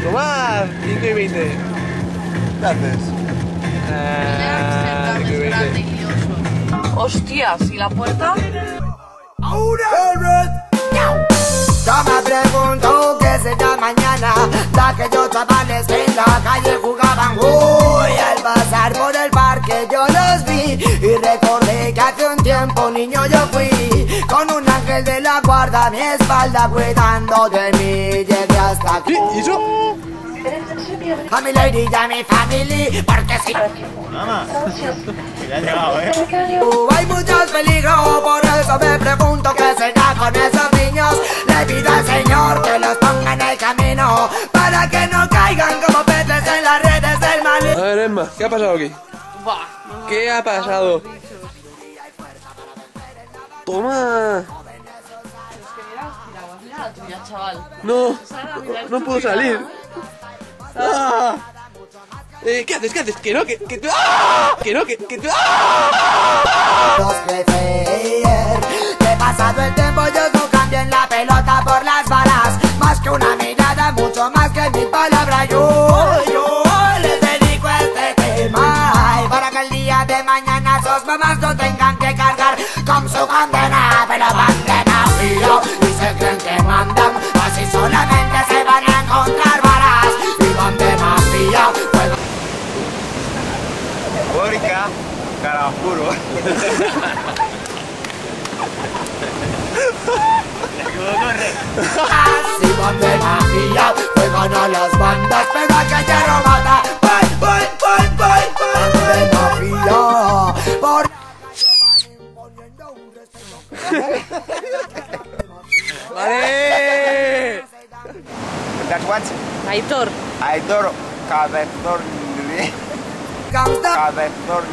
Tomás, 5 y 20. ¿Qué haces? 5 y 20. Hostias, ¿y la puerta? Yo me pregunto qué será mañana de aquellos chavales que en la calle jugaban. Uy, al pasar por el parque yo los vi y recordé que hace un tiempo niño yo fui con un ángel de la guarda a mi espalda cuidando de mí. Llegué hasta aquí. ¿Y eso? A mi lady y a mi family, porque si Mamá. Ya ha llegado, hay muchos peligros, por eso me pregunto qué será con esos niños. Le pido al Señor que los ponga en el camino para que no caigan como peces en las redes del mal. A ver, Emma, ¿qué ha pasado aquí? Buah. ¿Qué ha pasado? Toma. Mira la tuya, chaval. No, no puedo salir. ¡Ah! ¿Qué haces? ¿Qué haces? Que no, que tú... ¡Ah! Que no, que tú... ¡Ah! Los crecer, que pasado el tiempo ellos no cambien la pelota por las balas. Más que una mirada, mucho más que mil palabras. Yo les dedico este tema y para que el día de mañana sus mamás no tengan que cargar con su condena. Pero van de mafia y se creen que mandan, así solamente se van a encontrar varas. Y van de mafia, juegan. Bórica, cara oscuro. Si van de mafia, juegan a las bandas, pero aquella no mata. Van de mafia, por... ¡Vale! That what? Aitor. Aitor Cabezón. Cabezón.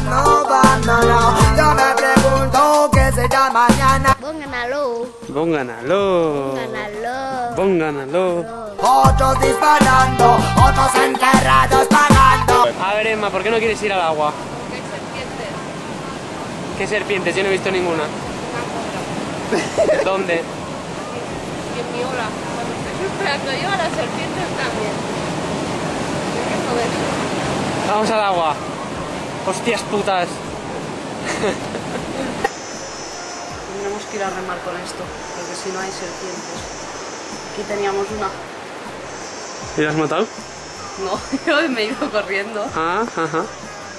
No, yo me pregunto qué será mañana. Pónganlo, Pónganalo. pónganlo. Pónganalo. Otros disparando, otros enterrados pagando. A ver, Emma, ¿por qué no quieres ir al agua? ¿Qué serpientes? ¿Qué serpientes? Yo no he visto ninguna. ¿Dónde? Y en mi ola. Cuando estoy esperando yo a las serpientes también. Qué joder. Vamos al agua. Hostias putas. Tendremos que ir a remar con esto, porque si no hay serpientes. Aquí teníamos una. ¿Y la has matado? No, yo me he ido corriendo. Ah, ajá.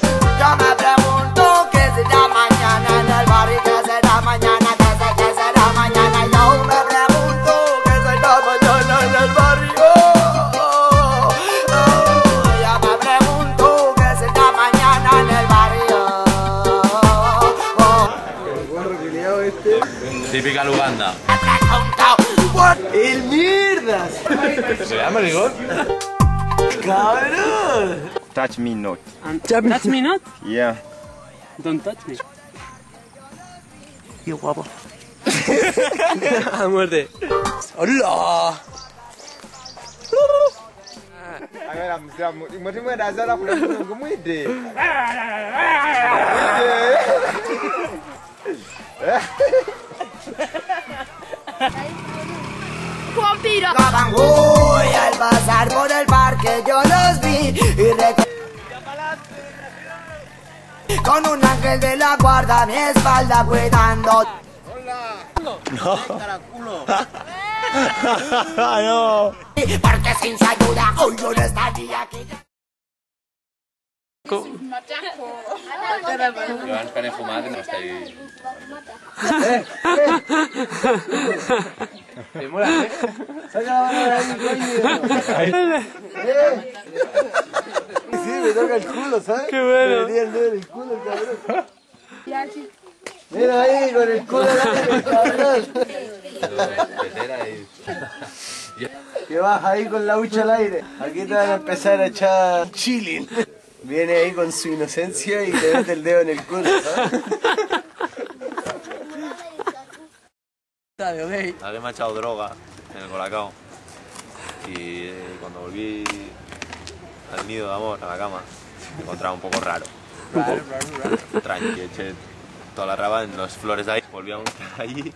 Yo me pregunto qué será mañana en el barrio, qué será mañana, qué será mañana. Yo me pregunto qué será mañana en el barrio. Yo me pregunto qué será mañana en el barrio. Típica Luganda. ¡El mierdas! ¿Se llama rigor? ¡Cabrón! Touch me not. Touch me not? Yeah. Don't touch me. Qué guapo. A muerte. ¡Hola! A ver, muchísimas gracias por la ¿cómo es de? Uy, al pasar por el parque yo los vi y con un ángel de la guarda a mi espalda cuidando. No. Porque sin su ayuda hoy yo no estaría aquí. Abans quan he fumat no estic... Me mola, ¿eh? Sí, me toca el culo, ¿sabes? Qué bueno. Me metí el dedo en el culo, cabrón. Mira ahí con el culo al aire, cabrón. Que vas ahí con la hucha al aire. Aquí te van a empezar a echar chilling. Viene ahí con su inocencia y te mete el dedo en el culo, ¿sabes? Alguien me ha echado droga en el Colacao y cuando volví al nido de amor, a la cama. Me encontraba un poco raro. Tranqui, eché toda la raba en las flores de ahí. Volví a montar allí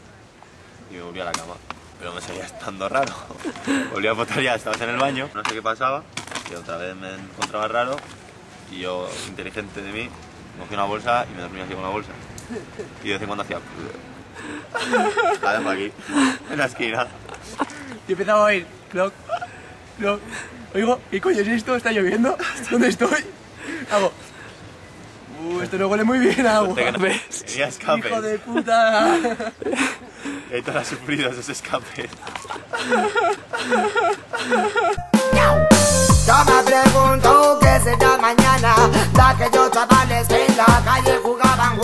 y me volví a la cama. Pero me seguía estando raro. Volví a botar ya, estabas en el baño, no sé qué pasaba, que otra vez me encontraba raro y yo, inteligente de mí, cogí una bolsa y me dormí así con la bolsa. Y de vez en cuando hacía... La dejo aquí, en la esquina. Y empezaba a oír, cloc, cloc. Oigo, ¿qué coño es esto? ¿Está lloviendo? ¿Dónde estoy? Hago... esto no huele muy bien a agua. Tenía escape. ¡Hijo de puta! Y todas las sufrido esos escapes. Yo me pregunto qué será mañana, de aquellos chavales que en la calle jugaban.